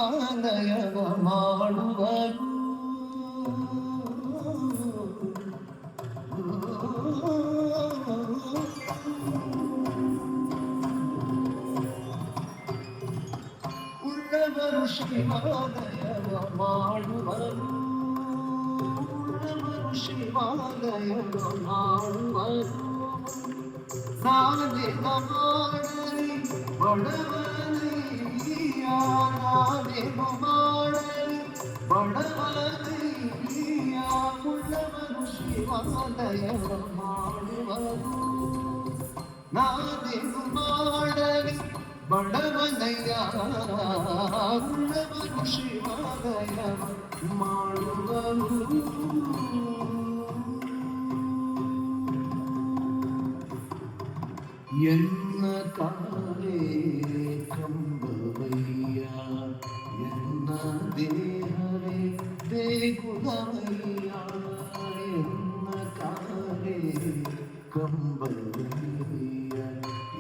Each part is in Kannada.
ಶಿವಾಲಯವ ಮಾಡುವರು. ಉಳ್ಳವರು ಶಿವಾಲಯವ ಮಾಡುವರು. ಉಳ್ಳವರು ಶಿವಾಲಯವ ಮಾಡುವರು. ನಾನೇನ ಮಾಡಲಿ ಬಡವನಯ್ಯ, ನಾನೇನು ಮಾಡಲಿ ಬಡವನಯ್ಯ. ಉಳ್ಳವರು ಶಿವಾಲಯವ ಮಾಡುವರು. ನಾನೇನು ಮಾಡಲಿ ಬಡವನಯ್ಯ, ಉಳ್ಳವರು ಶಿವಾಲಯವ ಮಾಡುವರು. ಎನ್ನ ಕಾಲೇ ಕಂಬವಯ್ಯ, ಎನ್ನ ದೇಹವೇ ದೇಗುಲವಯ್ಯ. ಎನ್ನ ಕಾಲೇ ಕಂಬವಯ್ಯ,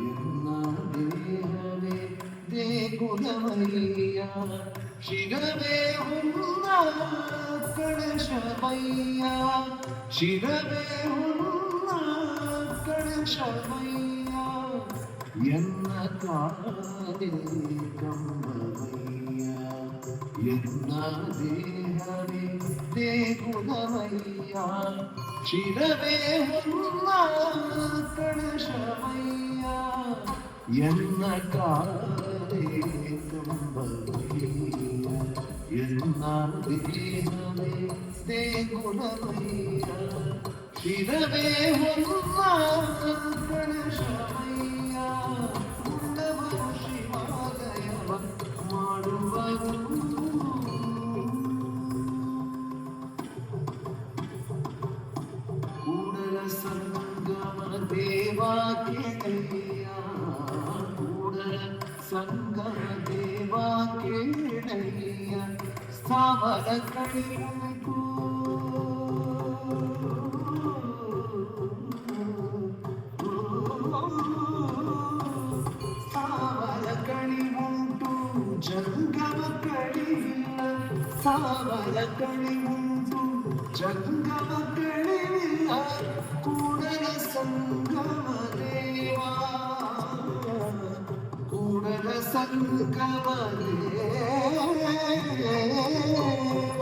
ಎನ್ನ ದೇಹವೇ ದೇಗುಲವಯ್ಯ. ಶಿರವೇ ಹುನ್ನ ಕಳಶವಯ್ಯ, ಶಿರವೇ ಹುನ್ನ ಕಳಶವಯ್ಯ. ಎನ್ನ ಕಾಲೇ ಕಂಬವಯ್ಯ, ಎನ್ನ ದೇಹವೇ ದೇಗುಲವಯ್ಯ. ಶಿರವೇ ಹುನ್ನ ಕಳಶವಯ್ಯ, ಎನ್ನ ಕಾಲೇ ಕಂಬವಯ್ಯ, ಎನ್ನ ದೇಹವೇ ದೇಗುಲವಯ್ಯ. ಶಿರವೇ ಹುನ್ನ ಕಳಶವಯ್ಯ, ಉಳ್ಳವರು ಶಿವಾಲಯವ ಮಾಡುವರು. ಕೂಡಲ ಸಂಗಮ ದೇವಾ ಕೇಳಯ್ಯ, ಕೂಡಲ ಸಂಗಮ ದೇವಾ ಕೇಳಯ್ಯ. ಸ್ಥಾವರ ಕಳಿಯುವುದು ಸಾವರ ಕಳಿವುಂಟು ಜಂಗಮ ಕಳಿವಿಲ್ಲ, ಸಾವರ ಕಳಿವುಂಟು ಜಂಗಮ ಕಳಿವಿಲ್ಲ. ಕೂಡಲ ಸಂಗಮ ದೇವಾ, ಕೂಡಲ ಸಂಗಮ ದೇವಾ.